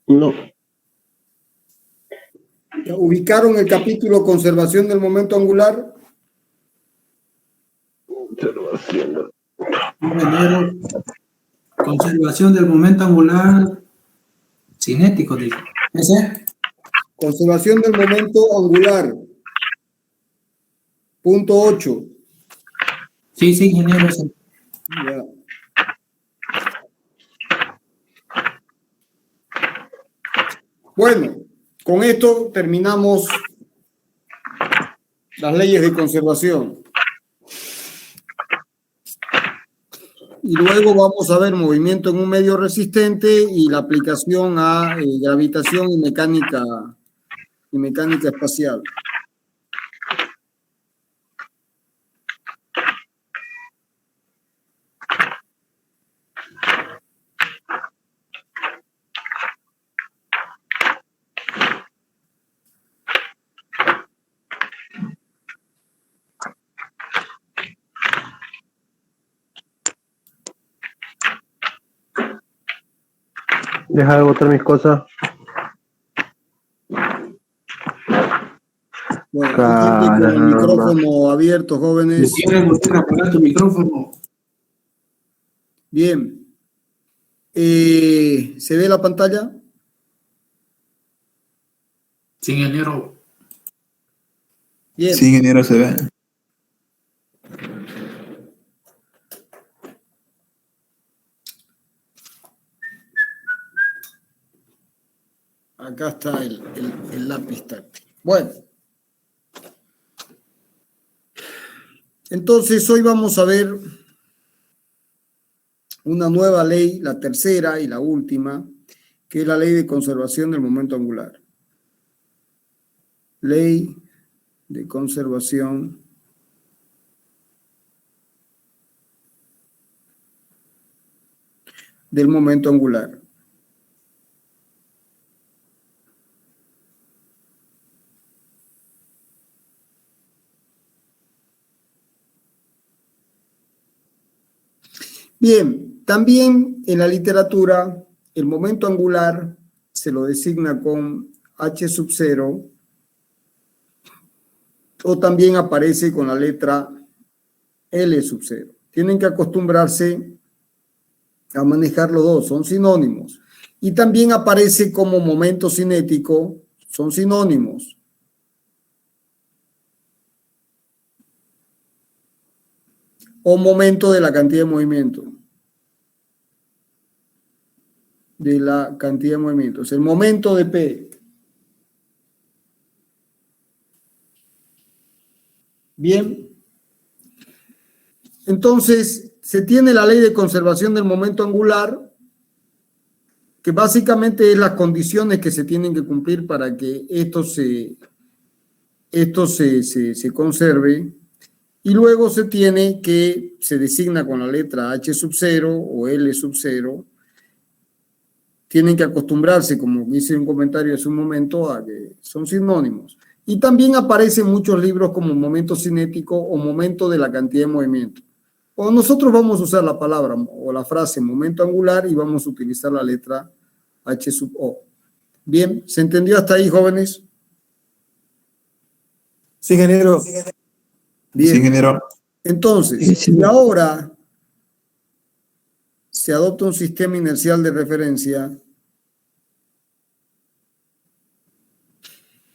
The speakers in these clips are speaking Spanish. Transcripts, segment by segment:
No. ¿Ubicaron el capítulo conservación del momento angular? Observación. Ingeniero, conservación del momento angular cinético, dice. ¿Ese? Conservación del momento angular. Punto 8. Sí, ingeniero. Ese. Ya. Bueno, con esto terminamos las leyes de conservación. Y luego vamos a ver movimiento en un medio resistente y la aplicación a gravitación y mecánica espacial. Deja de botar mis cosas. Bueno, hay gente con el micrófono abierto, jóvenes. Si quieres volver a apagar tu micrófono. Bien. ¿Se ve la pantalla? Sí, ingeniero. Bien. Sí, ingeniero, se ve. Acá está el lápiz táctil. Bueno. Entonces, hoy vamos a ver una nueva ley, la tercera y la última, que es la ley de conservación del momento angular. Ley de conservación del momento angular. Bien, también en la literatura el momento angular se lo designa con H sub 0 o también aparece con la letra L sub 0. Tienen que acostumbrarse a manejar los dos, son sinónimos. Y también aparece como momento cinético, son sinónimos. O momento de la cantidad de movimiento. De la cantidad de movimientos. El momento de P. Bien. Entonces, se tiene la ley de conservación del momento angular, que básicamente es las condiciones que se tienen que cumplir para que esto se conserve. Y luego se tiene que, se designa con la letra H sub 0 o L sub 0. Tienen que acostumbrarse, como hice un comentario hace un momento, a que son sinónimos. Y también aparecen muchos libros como momento cinético o momento de la cantidad de movimiento. O nosotros vamos a usar la palabra o la frase momento angular y vamos a utilizar la letra H sub O. Bien, ¿se entendió hasta ahí, jóvenes? Sí, ingeniero. Bien. Sí, ingeniero. Entonces, si ahora se adopta un sistema inercial de referencia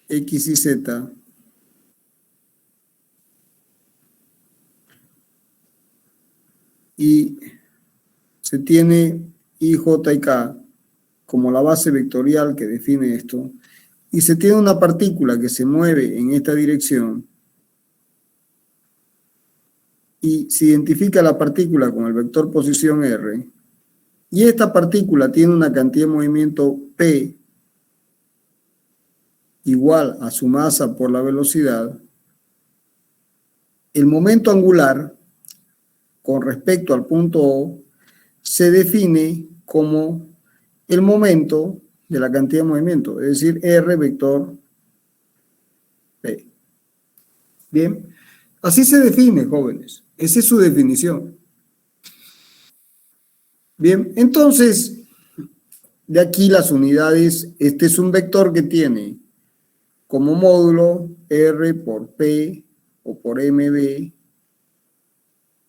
X y Z, y se tiene I, J y K como la base vectorial que define esto, y se tiene una partícula que se mueve en esta dirección, y se identifica la partícula con el vector posición R, y esta partícula tiene una cantidad de movimiento P igual a su masa por la velocidad, el momento angular con respecto al punto O se define como el momento de la cantidad de movimiento, es decir, R vector P. Bien, así se define, jóvenes. Esa es su definición. Bien, entonces, de aquí las unidades, este es un vector que tiene como módulo R por P o por MB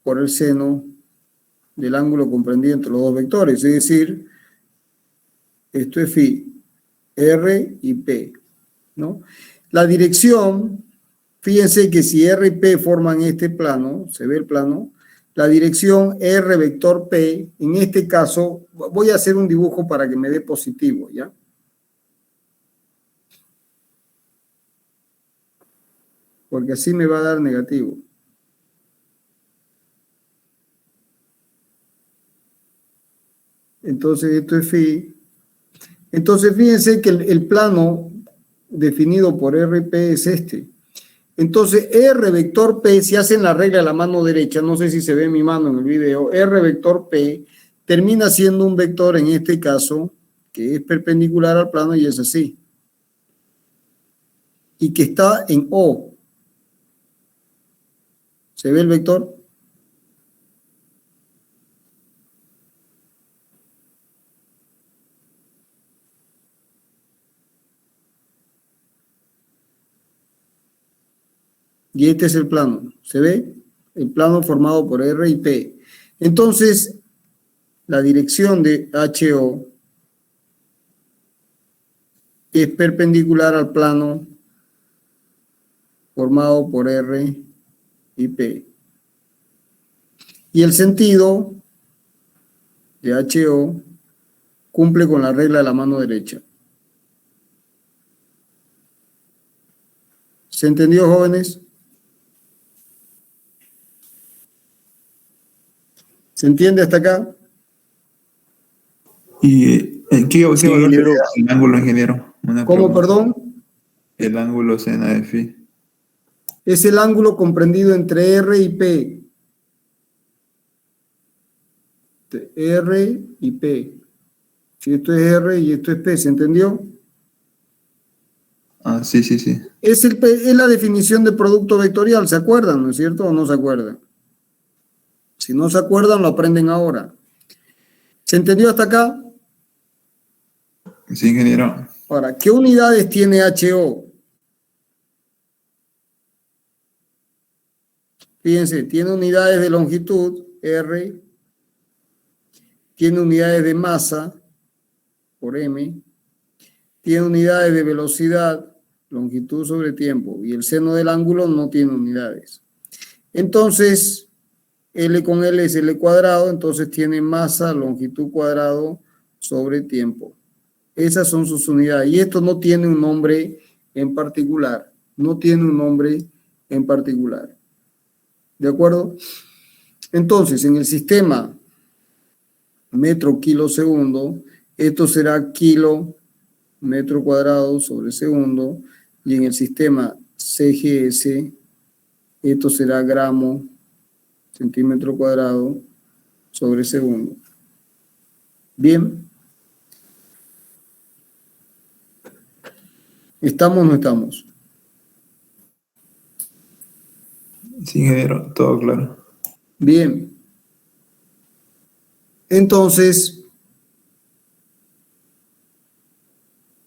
por el seno del ángulo comprendido entre los dos vectores, es decir, esto es phi, R y P, ¿no? La dirección, fíjense que si R y P forman este plano, se ve el plano, la dirección R vector P, en este caso, voy a hacer un dibujo para que me dé positivo, ¿ya? Porque así me va a dar negativo. Entonces esto es phi. Entonces fíjense que el plano definido por RP es este. Entonces R vector P, si hacen la regla de la mano derecha, no sé si se ve mi mano en el video, R vector P termina siendo un vector en este caso que es perpendicular al plano y es así. Y que está en O. ¿Se ve el vector? Y este es el plano. ¿Se ve? El plano formado por R y P. Entonces, la dirección de HO es perpendicular al plano formado por R y P. Y el sentido de HO cumple con la regla de la mano derecha. ¿Se entendió, jóvenes? ¿Se entiende hasta acá? ¿Y qué valor le da el ángulo, ingeniero? ¿Cómo, perdón? El ángulo seno de phi. Es el ángulo comprendido entre R y P. R y P. Si esto es R y esto es P, ¿se entendió? Ah, sí, sí, sí. Es la definición de producto vectorial, ¿se acuerdan, no es cierto? ¿O no se acuerdan? Si no se acuerdan, lo aprenden ahora. ¿Se entendió hasta acá? Sí, ingeniero. Ahora, ¿qué unidades tiene HO? Fíjense, tiene unidades de longitud, R, tiene unidades de masa, por M, tiene unidades de velocidad, longitud sobre tiempo, y el seno del ángulo no tiene unidades. Entonces, L con L es L cuadrado, entonces tiene masa, longitud cuadrado sobre tiempo. Esas son sus unidades. Y esto no tiene un nombre en particular. No tiene un nombre en particular. ¿De acuerdo? Entonces, en el sistema metro kilo segundo, esto será kilo metro cuadrado sobre segundo. Y en el sistema CGS, esto será gramo centímetro cuadrado sobre segundo. Bien. ¿Estamos o no estamos? Sí, ingeniero, todo claro. Bien. Entonces,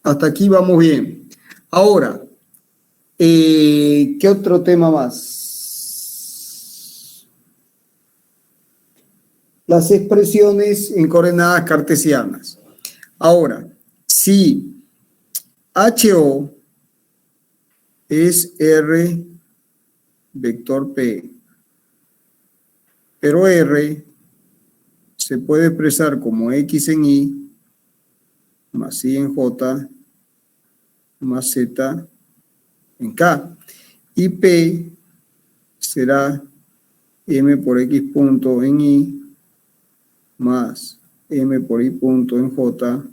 hasta aquí vamos bien. Ahora, ¿qué otro tema más? Las expresiones en coordenadas cartesianas. Ahora, si HO es R vector P, pero R se puede expresar como X en Y más Y en J más Z en K, y P será M por X punto en Y más M por Y punto en J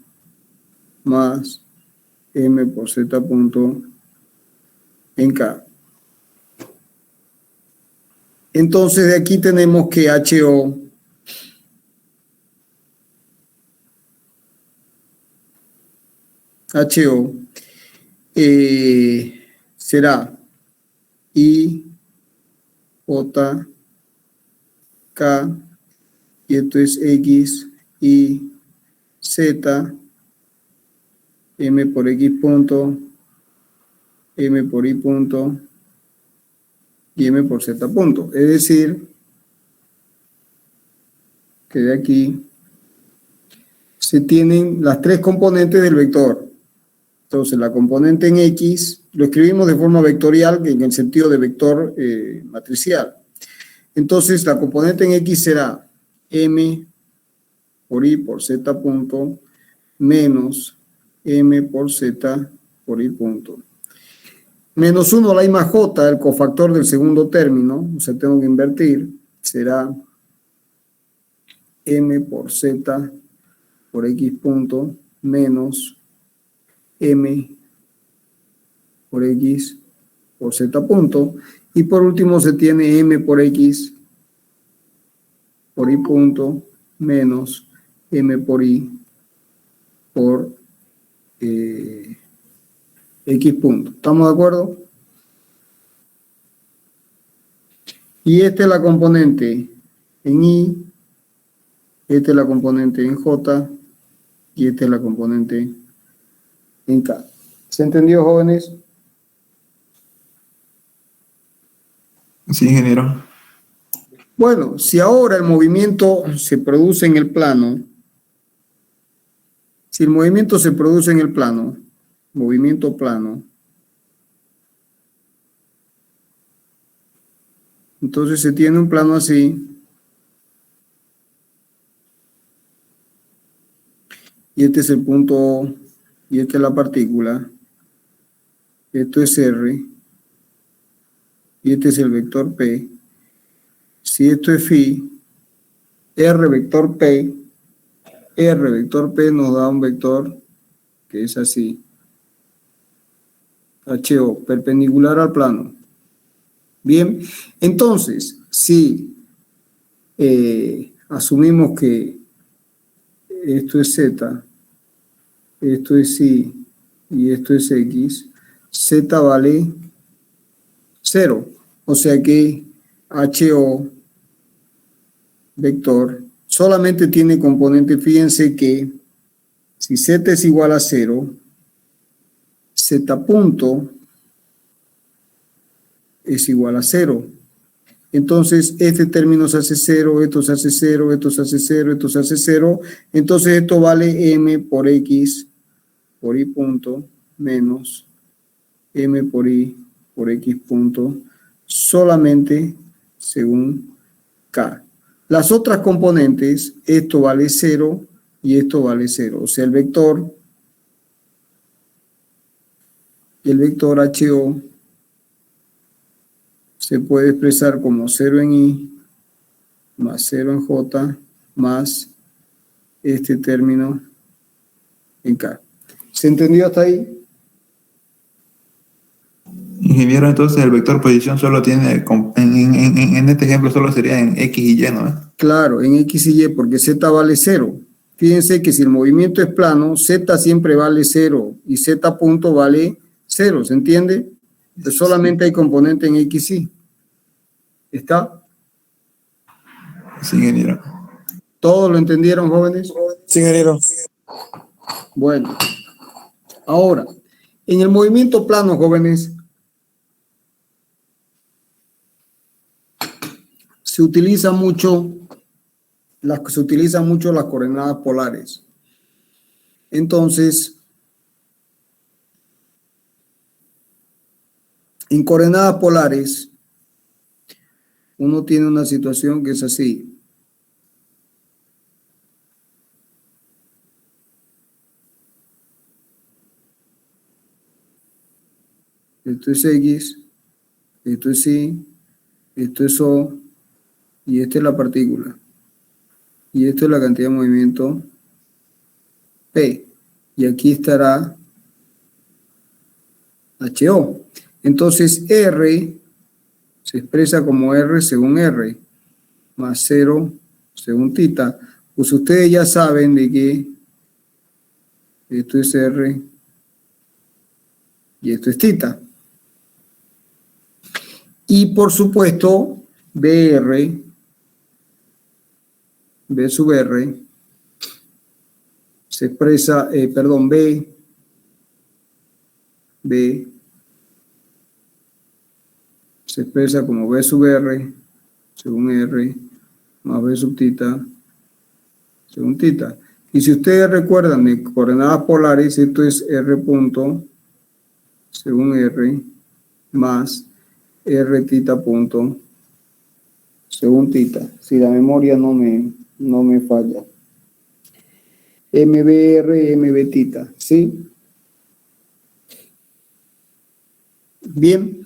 más M por Z punto en K. Entonces de aquí tenemos que HO será I, J, K, y esto es X, Y, Z, M por X punto, M por Y punto y M por Z punto. Es decir, que de aquí se tienen las tres componentes del vector. Entonces, la componente en X lo escribimos de forma vectorial, en el sentido de vector matricial. Entonces, la componente en X será M por Y por Z punto menos M por Z por Y punto. Menos 1 la I más J, el cofactor del segundo término, o sea, tengo que invertir, será M por Z por X punto menos M por X por Z punto. Y por último se tiene M por X por Y punto menos M por Y por X punto. ¿Estamos de acuerdo? Y esta es la componente en Y, esta es la componente en J y esta es la componente en K. ¿Se entendió, jóvenes? Sí, ingeniero. Bueno, si ahora el movimiento se produce en el plano, si el movimiento se produce en el plano, movimiento plano, entonces se tiene un plano así, y este es el punto O, y esta es la partícula, esto es R, y este es el vector P. Si esto es phi, R vector P nos da un vector que es así, HO, perpendicular al plano. Bien, entonces, si asumimos que esto es Z, esto es Y y esto es X, Z vale 0. O sea que HO vector solamente tiene componente. Fíjense que si Z es igual a 0, Z punto es igual a 0. Entonces, este término se hace 0, esto se hace 0, esto se hace 0, esto se hace 0. Entonces, esto vale M por X por Y punto menos M por Y por X punto solamente según K. Las otras componentes, esto vale 0 y esto vale 0. O sea, el vector HO se puede expresar como 0 en Y más 0 en J más este término en K. ¿Se entendió hasta ahí? Ingeniero, entonces el vector posición solo tiene, en este ejemplo solo sería en X y Y, ¿no? Claro, en X y Y, porque Z vale 0. Fíjense que si el movimiento es plano, Z siempre vale 0 y Z punto vale 0, ¿se entiende? Entonces solamente hay componente en X y Y. ¿Está? Sí, ingeniero. ¿Todos lo entendieron, jóvenes? Sí, ingeniero. Bueno, ahora, en el movimiento plano, jóvenes, se utilizan mucho las coordenadas polares. Entonces, en coordenadas polares, uno tiene una situación que es así. Esto es X, esto es Y, esto es O, y esta es la partícula. Y esto es la cantidad de movimiento P. Y aquí estará HO. Entonces R se expresa como R según R, más 0 según θ. Pues ustedes ya saben de que esto es R y esto es θ. Y por supuesto, BR, B sub R, se expresa, B B se expresa como B sub R según R más B sub tita según tita. Y si ustedes recuerdan de coordenadas polares, esto es R punto según R más R tita punto según tita. Si la memoria no me falla. MBR, MB tita, ¿sí? Bien.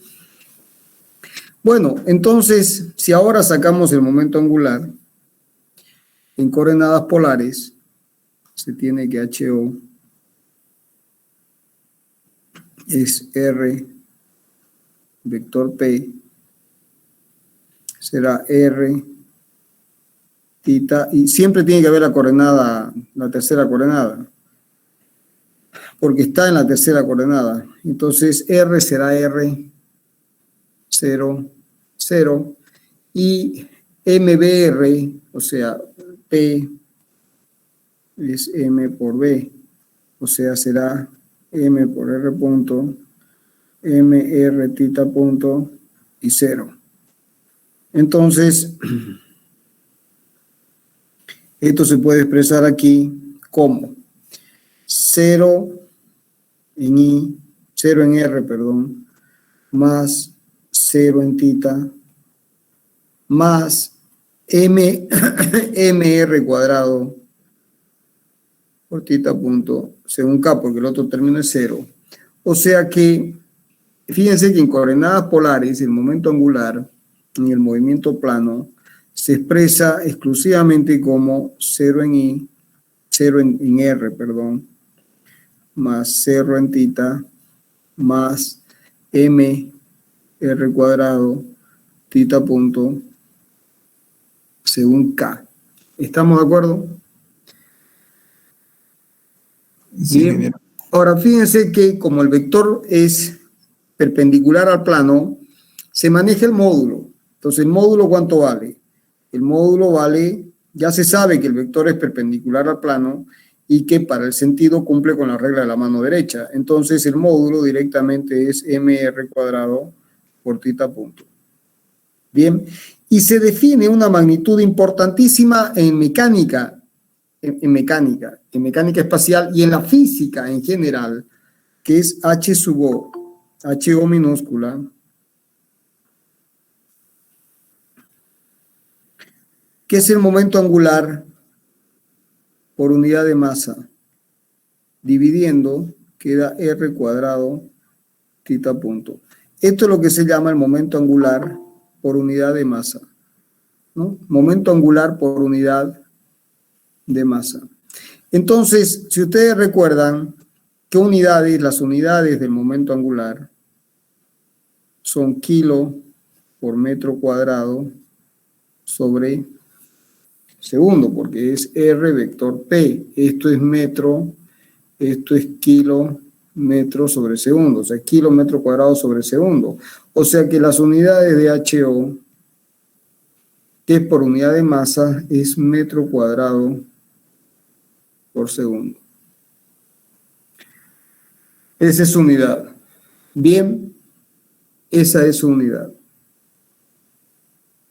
Bueno, entonces, si ahora sacamos el momento angular en coordenadas polares, se tiene que HO es R vector P, será R tita, y siempre tiene que haber la coordenada, la tercera coordenada, porque está en la tercera coordenada. Entonces R será R 0, 0, y MBR, o sea, P es M por B, o sea, será M por R punto, MR tita punto y 0. Entonces, esto se puede expresar aquí como 0 en I, 0 en R, perdón, más 0 en tita, más MR cuadrado por tita punto según K, porque el otro término es 0. O sea que, fíjense que en coordenadas polares, el momento angular en el movimiento plano se expresa exclusivamente como 0 en I, 0 en R, perdón, más 0 en tita, más M R cuadrado, tita punto, según K. ¿Estamos de acuerdo? Sí, Bien. ingeniero. Ahora, fíjense que como el vector es perpendicular al plano, se maneja el módulo. Entonces, ¿el módulo cuánto vale? El módulo vale, ya se sabe que el vector es perpendicular al plano y que para el sentido cumple con la regla de la mano derecha. Entonces, el módulo directamente es MR cuadrado por tita punto. Bien, y se define una magnitud importantísima en mecánica, en mecánica espacial y en la física en general, que es H sub O, HO minúscula, que es el momento angular por unidad de masa, dividiendo, queda R cuadrado tita punto. Esto es lo que se llama el momento angular por unidad de masa, ¿no? Momento angular por unidad de masa. Entonces, si ustedes recuerdan, ¿qué unidades? Las unidades del momento angular son kilo por metro cuadrado sobre segundo, porque es R vector P. Esto es metro, esto es kilómetro sobre segundo, o sea, kilómetro cuadrado sobre segundo. O sea que las unidades de HO, que es por unidad de masa, es metro cuadrado por segundo. Esa es su unidad. Bien, esa es su unidad.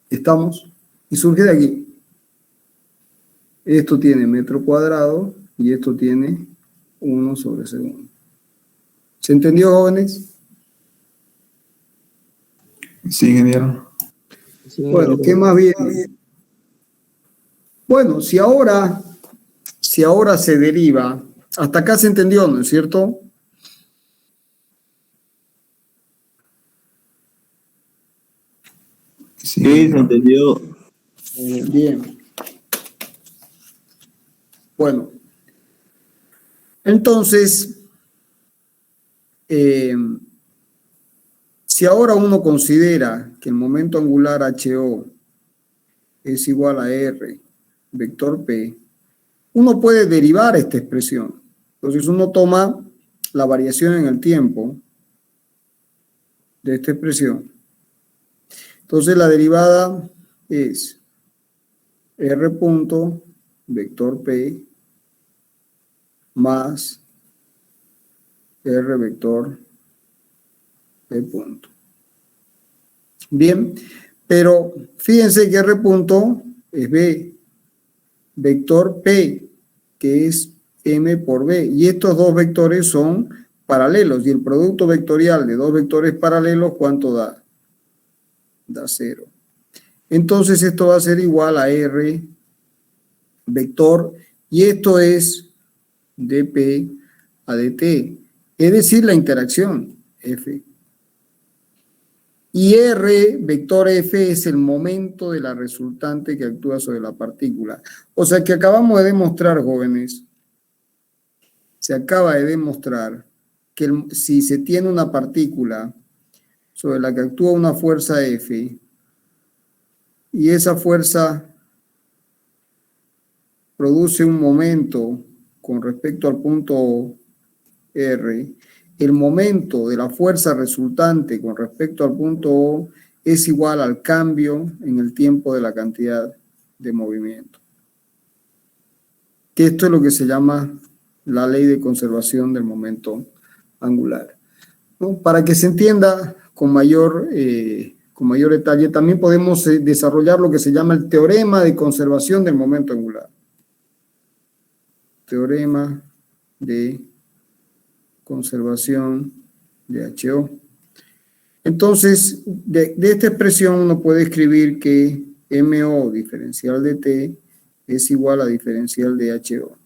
¿Estamos? Y surge de aquí. Esto tiene metro cuadrado y esto tiene 1 sobre segundo. ¿Se entendió, jóvenes? Sí, ingeniero. Bueno, ¿qué más viene? Bueno, si ahora se deriva, hasta acá se entendió, ¿no es cierto? Sí, Sí, se entendió. Bien. Bueno, entonces, si ahora uno considera que el momento angular HO es igual a R vector P, uno puede derivar esta expresión. Entonces uno toma la variación en el tiempo de esta expresión. Entonces la derivada es R punto vector P más R vector P punto. Bien, pero fíjense que R punto es B, vector P, que es M por B, y estos dos vectores son paralelos, y el producto vectorial de dos vectores paralelos, ¿cuánto da? Da 0. Entonces esto va a ser igual a R vector, y esto es dP a dt, es decir, la interacción F. Y R, vector F, es el momento de la resultante que actúa sobre la partícula. O sea que acabamos de demostrar, jóvenes, se acaba de demostrar que si se tiene una partícula sobre la que actúa una fuerza F, y esa fuerza produce un momento con respecto al punto R, el momento de la fuerza resultante con respecto al punto O es igual al cambio en el tiempo de la cantidad de movimiento. Que esto es lo que se llama la ley de conservación del momento angular, ¿no? Para que se entienda con mayor detalle, también podemos desarrollar lo que se llama el teorema de conservación del momento angular. Teorema de conservación de HO. Entonces, de esta expresión uno puede escribir que MO diferencial de T es igual a diferencial de HO.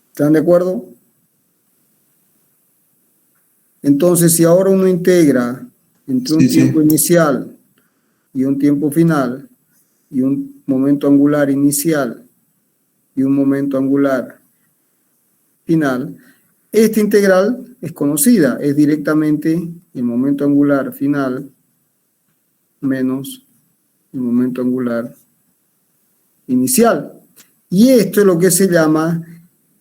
¿Están de acuerdo? Entonces, si ahora uno integra entre un tiempo inicial y un tiempo final, y un momento angular inicial y un momento angular final, esta integral es conocida, es directamente el momento angular final menos el momento angular inicial. Y esto es lo que se llama,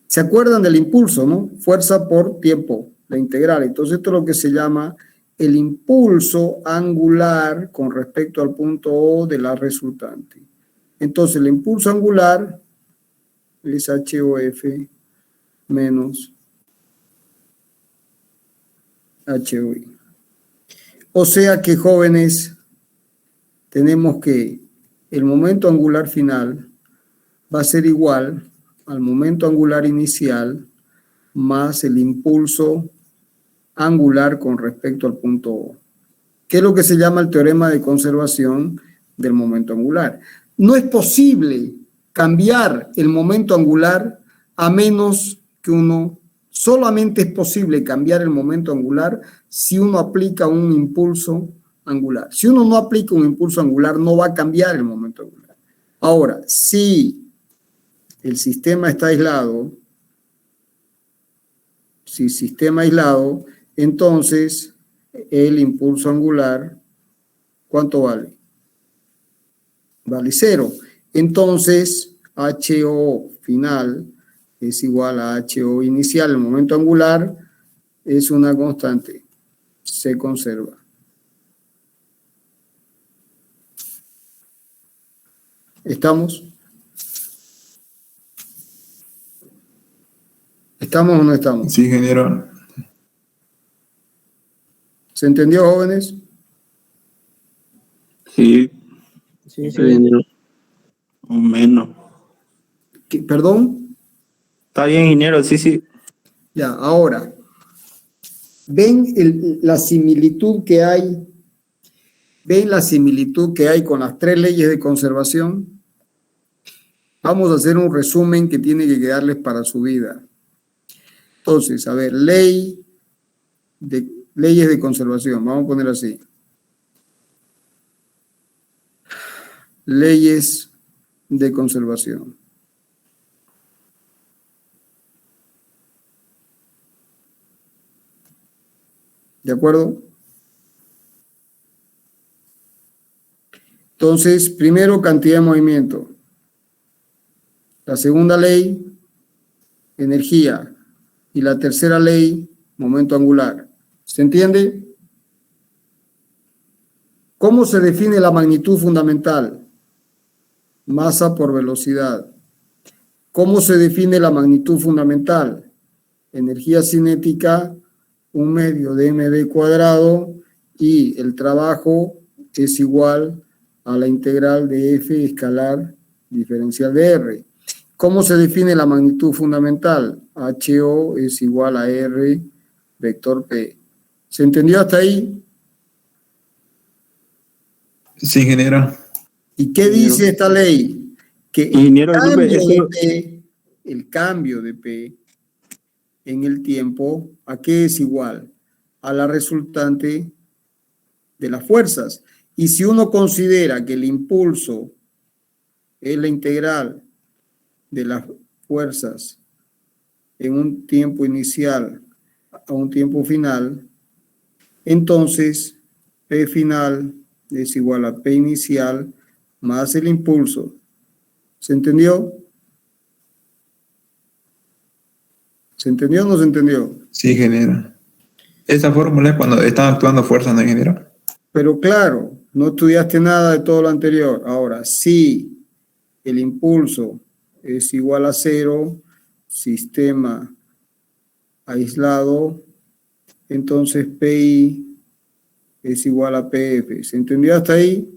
¿se acuerdan del impulso, no? Fuerza por tiempo, la integral. Entonces esto es lo que se llama el impulso angular con respecto al punto O de la resultante. Entonces el impulso angular es HOF menos HOI. O sea que, jóvenes, tenemos que el momento angular final va a ser igual al momento angular inicial más el impulso angular con respecto al punto O, que es lo que se llama el teorema de conservación del momento angular. No es posible cambiar el momento angular a menos que uno, solamente es posible cambiar el momento angular si uno aplica un impulso angular. Si uno no aplica un impulso angular, no va a cambiar el momento angular. Ahora, si el sistema está aislado, entonces el impulso angular, ¿cuánto vale? Vale 0. Entonces, HO final es igual a HO inicial. El momento angular es una constante, se conserva. ¿Estamos? ¿Estamos o no estamos? Sí, ingeniero. ¿Se entendió, jóvenes? Sí, Sí, ingeniero. O menos. ¿Perdón? Está bien, ingeniero, sí. Ya, ahora, ¿ven la similitud que hay? ¿Ven la similitud que hay con las 3 leyes de conservación? Vamos a hacer un resumen que tiene que quedarles para su vida. Entonces, a ver, leyes de conservación, vamos a poner así. Leyes de conservación. ¿De acuerdo? Entonces, primero, cantidad de movimiento. La segunda ley, energía. Y la tercera ley, momento angular. ¿Se entiende? ¿Cómo se define la magnitud fundamental? Masa por velocidad. ¿Cómo se define la magnitud fundamental? Energía cinética 1 medio de mb cuadrado y el trabajo es igual a la integral de f escalar diferencial de r. ¿Cómo se define la magnitud fundamental? HO es igual a R vector P. ¿Se entendió hasta ahí? Sí, ingeniero. ¿Y qué dice esta ley? Que Ingeniero, el cambio de P en el tiempo, ¿a qué es igual? A la resultante de las fuerzas. Y si uno considera que el impulso es la integral de las fuerzas en un tiempo inicial a un tiempo final, entonces P final es igual a P inicial más el impulso. ¿Se entendió? ¿Se entendió o no se entendió? Sí, ingeniero. Esa fórmula es cuando están actuando fuerzas, ¿no, ingeniero? Pero claro, no estudiaste nada de todo lo anterior. Ahora, si el impulso es igual a 0, sistema aislado, entonces PI es igual a PF. ¿Se entendió hasta ahí?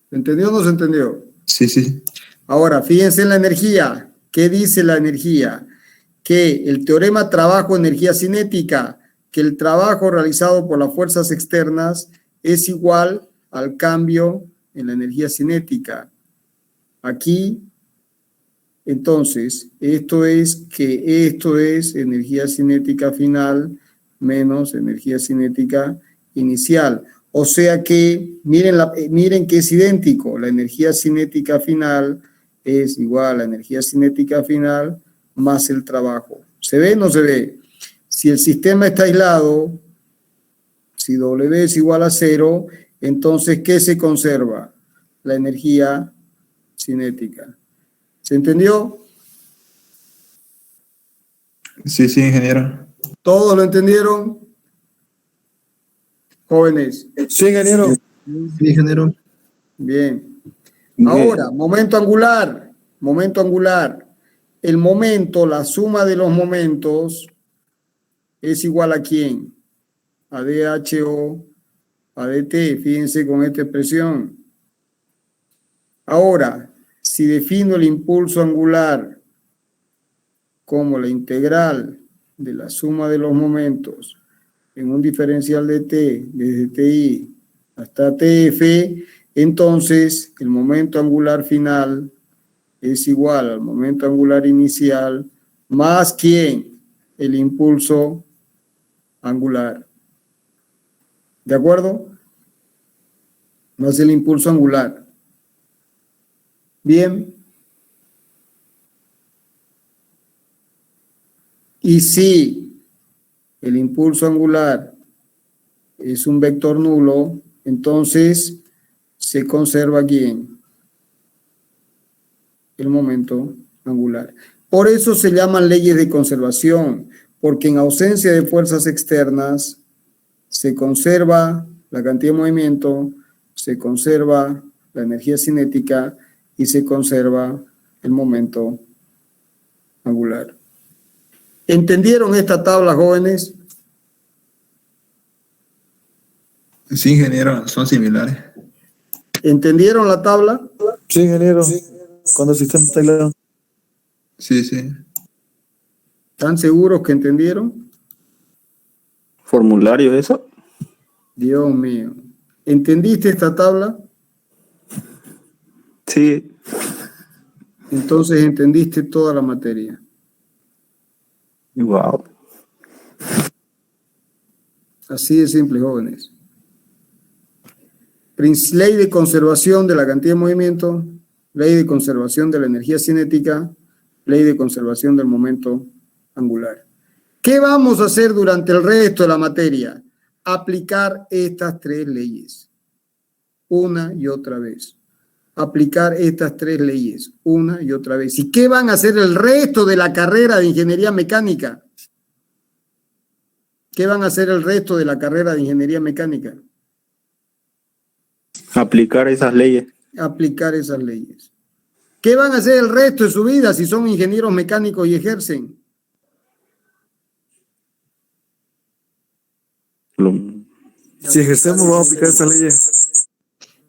¿Se entendió o no se entendió? Sí, sí. Ahora, fíjense en la energía. ¿Qué dice la energía? Que el teorema trabajo-energía cinética, que el trabajo realizado por las fuerzas externas es igual al cambio en la energía cinética. Aquí, entonces, esto es energía cinética final menos energía cinética inicial. O sea que, miren que es idéntico. La energía cinética final es igual a la energía cinética final más el trabajo. ¿Se ve o no se ve? Si el sistema está aislado, si W es igual a 0, entonces, ¿qué se conserva? La energía cinética. ¿Se entendió? Sí, sí, ingeniero. ¿Todos lo entendieron? Jóvenes. Sí, ingeniero. Sí, ingeniero. Bien. Ahora, momento angular. Momento angular. El momento, la suma de los momentos es igual a ¿quién? A DHO, a DT. Fíjense con esta expresión. Ahora, si defino el impulso angular como la integral de la suma de los momentos en un diferencial de T, desde TI hasta TF, entonces el momento angular final es igual al momento angular inicial más ¿quién? El impulso angular. ¿De acuerdo? Más el impulso angular. Bien. Y si el impulso angular es un vector nulo, entonces se conserva ¿quién? El momento angular. Por eso se llaman leyes de conservación, porque en ausencia de fuerzas externas se conserva la cantidad de movimiento, se conserva la energía cinética y se conserva el momento angular. ¿Entendieron esta tabla, jóvenes? Sí, ingeniero, son similares. ¿Entendieron la tabla? Sí, ingeniero. Cuando el sistema está aislado. Sí, sí. ¿Están seguros que entendieron? ¿Formulario eso? Dios mío. ¿Entendiste esta tabla? Sí. Entonces entendiste toda la materia. Wow. Así de simple, jóvenes. Ley de conservación de la cantidad de movimiento, ley de conservación de la energía cinética, ley de conservación del momento angular. ¿Qué vamos a hacer durante el resto de la materia? Aplicar estas tres leyes una y otra vez. Aplicar estas tres leyes una y otra vez. ¿Y qué van a hacer el resto de la carrera de ingeniería mecánica? ¿Qué van a hacer el resto de la carrera de ingeniería mecánica? Aplicar esas leyes. Aplicar esas leyes. ¿Qué van a hacer el resto de su vida si son ingenieros mecánicos y ejercen? Si ejercemos, vamos a aplicar estas leyes.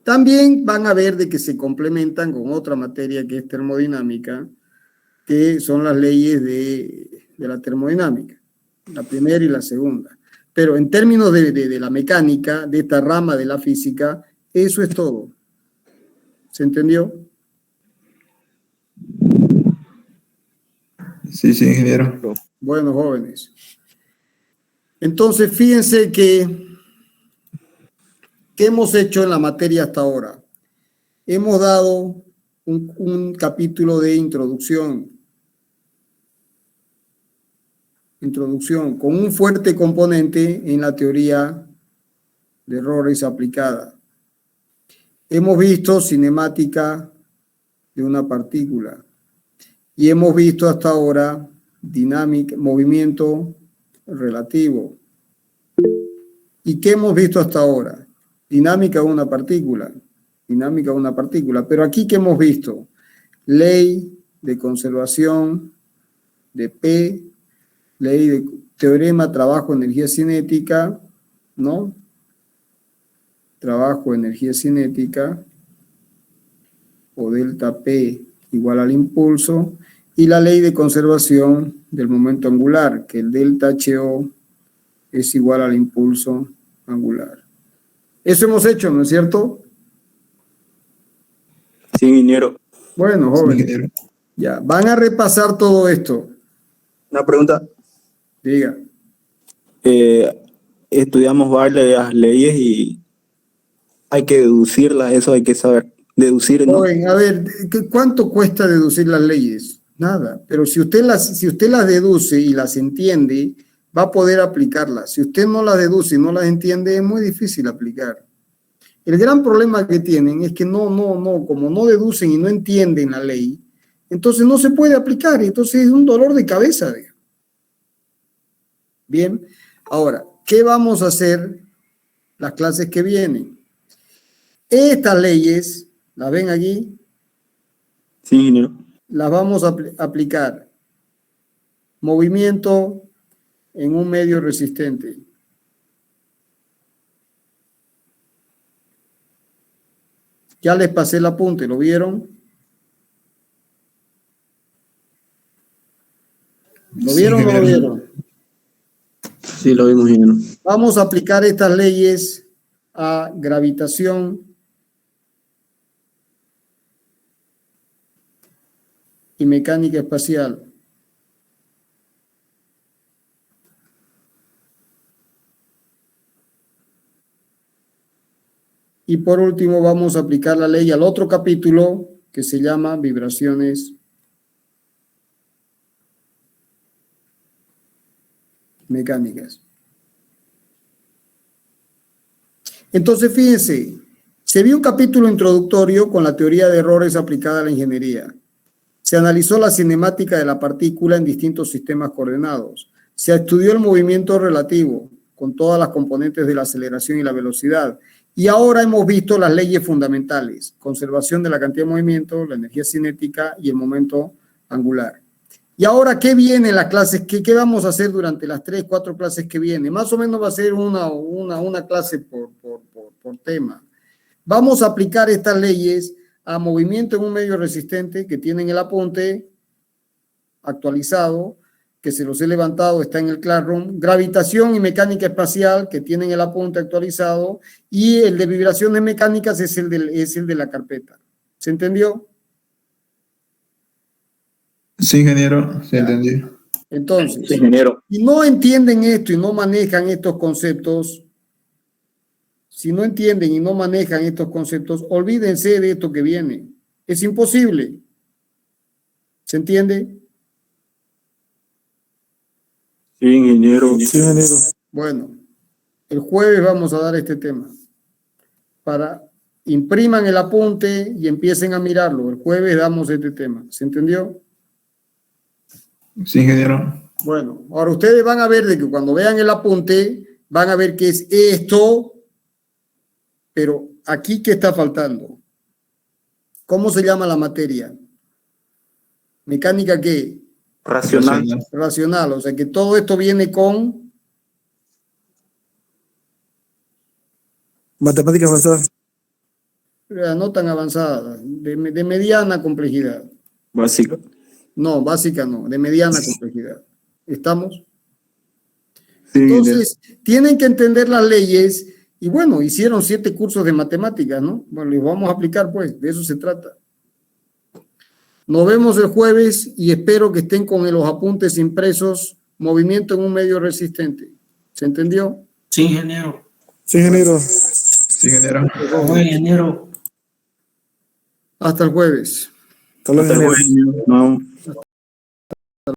También van a ver de que se complementan con otra materia que es termodinámica, que son las leyes de la termodinámica, la primera y la segunda. Pero en términos de la mecánica, de esta rama de la física, eso es todo. ¿Se entendió? Sí, sí, ingeniero. Bueno, jóvenes. Entonces, fíjense que ¿qué hemos hecho en la materia hasta ahora? Hemos dado un capítulo de introducción, con un fuerte componente en la teoría de errores aplicada. Hemos visto cinemática de una partícula y hemos visto hasta ahora dinámica, movimiento relativo. ¿Y qué hemos visto hasta ahora? Dinámica de una partícula, pero aquí ¿qué hemos visto? Ley de conservación de P, ley de teorema trabajo energía cinética, ¿no? Trabajo energía cinética o delta P igual al impulso, y la ley de conservación del momento angular, que el delta HO es igual al impulso angular. Eso hemos hecho, ¿no es cierto? Sí, ingeniero. Bueno, Sí, jóvenes, ingeniero. ya, van a repasar todo esto. Una pregunta. Diga. Estudiamos varias leyes y hay que deducirlas, eso hay que saber deducir, ¿no? Joven, a ver, ¿cuánto cuesta deducir las leyes? Nada, pero si usted las deduce y las entiende, va a poder aplicarlas. Si usted no las deduce y no las entiende, es muy difícil aplicar. El gran problema que tienen es que como no deducen y no entienden la ley, entonces no se puede aplicar, entonces es un dolor de cabeza. Bien, ahora, ¿qué vamos a hacer las clases que vienen? Estas leyes, ¿las ven aquí? Sí, ingeniero. Las vamos a aplicar. Movimiento en un medio resistente. Ya les pasé el apunte, ¿lo vieron? ¿Lo Sí, vieron o no lo ingeniero. vieron? Sí, lo vimos, ingeniero. Vamos a aplicar estas leyes a gravitación y mecánica espacial. Y por último vamos a aplicar la ley al otro capítulo que se llama vibraciones mecánicas. Entonces, fíjense, se vio un capítulo introductorio con la teoría de errores aplicada a la ingeniería. Se analizó la cinemática de la partícula en distintos sistemas coordenados. Se estudió el movimiento relativo con todas las componentes de la aceleración y la velocidad. Y ahora hemos visto las leyes fundamentales: conservación de la cantidad de movimiento, la energía cinética y el momento angular. Y ahora, ¿qué viene en las clases? ¿Qué vamos a hacer durante las 3, 4 clases que vienen? Más o menos va a ser una clase por tema. Vamos a aplicar estas leyes a movimiento en un medio resistente, que tienen el apunte actualizado, que se los he levantado, está en el Classroom. Gravitación y mecánica espacial, que tienen el apunte actualizado. Y el de vibraciones mecánicas es el de la carpeta. ¿Se entendió? Sí, ingeniero. Sí, Ya. entendí. Entonces, Sí, ingeniero. si no entienden esto y no manejan estos conceptos, olvídense de esto que viene. Es imposible. ¿Se entiende? Sí, ingeniero. Sí, ingeniero. Bueno, el jueves vamos a dar este tema. Impriman el apunte y empiecen a mirarlo. El jueves damos este tema. ¿Se entendió? Sí, ingeniero. Bueno, ahora ustedes van a ver de que cuando vean el apunte, van a ver que es esto, pero aquí, ¿qué está faltando? ¿Cómo se llama la materia? ¿Mecánica qué? Racional. Racional. O sea que todo esto viene con Matemática avanzada. No tan avanzada, de mediana complejidad. Básica. No, básica no, de mediana complejidad. ¿Estamos? Sí, Entonces, tienen que entender las leyes y bueno, hicieron 7 cursos de matemáticas, ¿no? Bueno, les vamos a aplicar pues, de eso se trata. Nos vemos el jueves y espero que estén con los apuntes impresos, movimiento en un medio resistente. ¿Se entendió? Sí, ingeniero. Sí, ingeniero. Sí, ingeniero. Buen ingeniero. Hasta el jueves. Hasta luego, hasta ingeniero. luego. No.